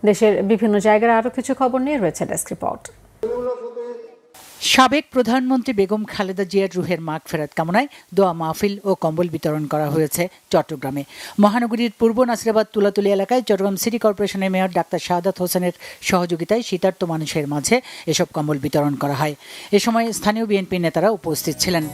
দেশের বিভিন্ন জায়গার আরও কিছু খবর নিয়ে রয়েছে ডেস্ক রিপোর্ট। সাবেক প্রধানমন্ত্রী বেগম খালেদা জিয়ার রুহের মাগফিরাত কামনায় দোয়া মাহফিল ও কম্বল বিতরণ করা হয়েছে চট্টগ্রামে। মহানগরীর পূর্ব নাসিরাবাদ তুলাতুলি এলাকায় চট্টগ্রাম সিটি কর্পোরেশনের মেয়র ডাক্তার শাহাদাত হোসেনের সহযোগিতায় শীতার্ত মানুষের মাঝে এসব কম্বল বিতরণ করা হয়। এ সময় স্থানীয় বিএনপি নেতারা উপস্থিত ছিলেন।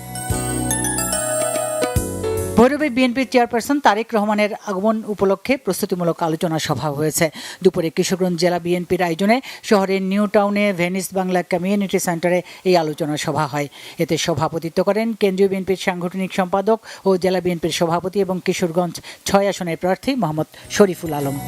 ভৈরবে বিএনপির চেয়ারপারসন তারেক রহমানের আগমন উপলক্ষে প্রস্তুতিমূলক আলোচনা সভা হয়েছে। দুপুরে কিশোরগঞ্জ জেলা বিএনপির আয়োজনে শহরের নিউ টাউনে ভেনিস বাংলা কমিউনিটি সেন্টারে এই আলোচনা সভা হয়। এতে সভাপতিত্ব করেন কেন্দ্রীয় বিএনপির সাংগঠনিক সম্পাদক ও জেলা বিএনপির সভাপতি এবং কিশোরগঞ্জ ৬ আসনের প্রার্থী মোহাম্মদ শরীফুল আলম।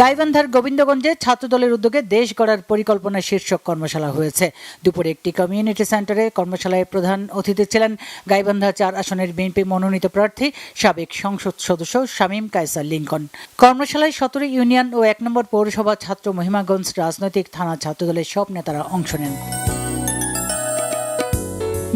গাইবান্ধার গোবিন্দগঞ্জে ছাত্রদলের উদ্যোগে দেশ গড়ার পরিকল্পনা শীর্ষক কর্মশালা হয়েছে। দুপুরে একটি কমিউনিটি সেন্টারে কর্মশালায় প্রধান অতিথি ছিলেন গাইবান্ধা ৪ আসনের বিএনপি মনোনীত প্রার্থী সাবেক সংসদ সদস্য শামীম কায়সার লিংকন। কর্মশালায় ১৭ ইউনিয়ন ও ১ নম্বর পৌরসভা ছাত্র মহিমাগঞ্জ রাজনৈতিক থানা ছাত্রদলের সব নেতারা অংশ নেন।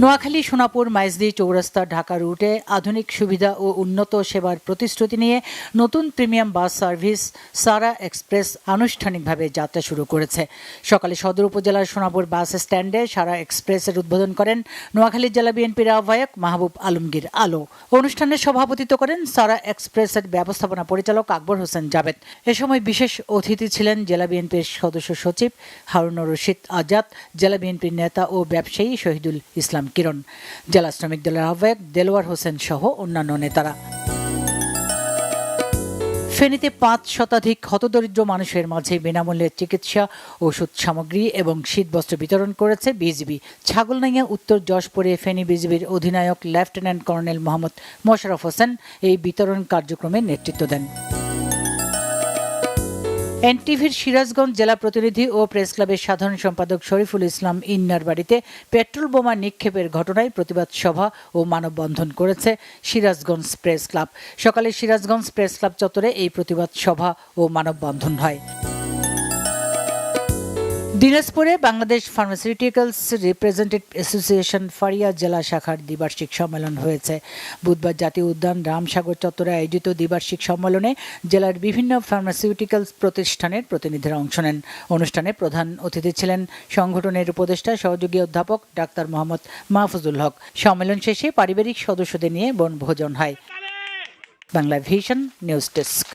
নোয়াখালী সোনাপুর মাইজদি চৌরাস্তা ঢাকা রুটে আধুনিক সুবিধা ও উন্নত সেবার প্রতিশ্রুতি নিয়ে নতুন প্রিমিয়াম বাস সার্ভিস সারা এক্সপ্রেস আনুষ্ঠানিকভাবে যাত্রা শুরু করেছে। সকালে সদর উপজেলার সোনাপুর বাস স্ট্যান্ডে সারা এক্সপ্রেসের উদ্বোধন করেন নোয়াখালী জেলা বিএনপির আহ্বায়ক মাহবুব আলমগীর আলো। অনুষ্ঠানে সভাপতিত্ব করেন সারা এক্সপ্রেসের ব্যবস্থাপনা পরিচালক আকবর হোসেন জাবেদ। এ সময় বিশেষ অতিথি ছিলেন জেলা বিএনপির সদস্য সচিব হারুনুর রশিদ আজাদ, জেলা বিএনপির নেতা ও ব্যবসায়ী শহীদুল ইসলাম কিরণ, জেলা শ্রমিক দলের আহ্বায়ক দেলোয়ার হোসেন সহ অন্যান্য নেতারা। ফেনীতে ৫ শতাধিক হতদরিদ্র মানুষের মাঝে বিনামূল্যে চিকিৎসা, ওষুধ সামগ্রী এবং শীতবস্ত্র বিতরণ করেছে বিজিবি। ছাগলনাইয়া উত্তর যশপুরে ফেনী বিজিবির অধিনায়ক লেফটেন্যান্ট কর্নেল মোহাম্মদ মোশাররফ হোসেন এই বিতরণ কার্যক্রমে নেতৃত্ব দেন। এনটিভির সিরাজগঞ্জ জেলা প্রতিনিধি ও প্রেস ক্লাবের সাধারণ সম্পাদক শরীফুল ইসলাম ইন্নার বাড়িতে পেট্রোল বোমা নিক্ষেপের ঘটনায় প্রতিবাদ সভা ও মানববন্ধন করেছে সিরাজগঞ্জ প্রেস ক্লাব। সকালে সিরাজগঞ্জ প্রেস ক্লাব চত্বরে এই প্রতিবাদ সভা ও মানববন্ধন হয়। দিনাজপুরে Bangladesh pharmaceuticals representative association Faria জেলা শাখার দ্বিবার্ষিক সম্মেলন হয়েছে। বুধবার জাতীয় উদ্যান রামসাগর চত্বরে আয়োজিত দ্বিবার্ষিক সম্মেলনে জেলার বিভিন্ন ফার্মাসিউটিক্যালস প্রতিষ্ঠানের প্রতিনিধিরা অংশ নেন। অনুষ্ঠানে প্রধান অতিথি ছিলেন সংগঠনের উপদেষ্টা সহযোগী অধ্যাপক ডাক্তার মোহাম্মদ মাহফুজুল হক। সম্মেলন শেষে পারিবারিক সদস্যদের নিয়ে বনভোজন হয়। Bangla vision news desk.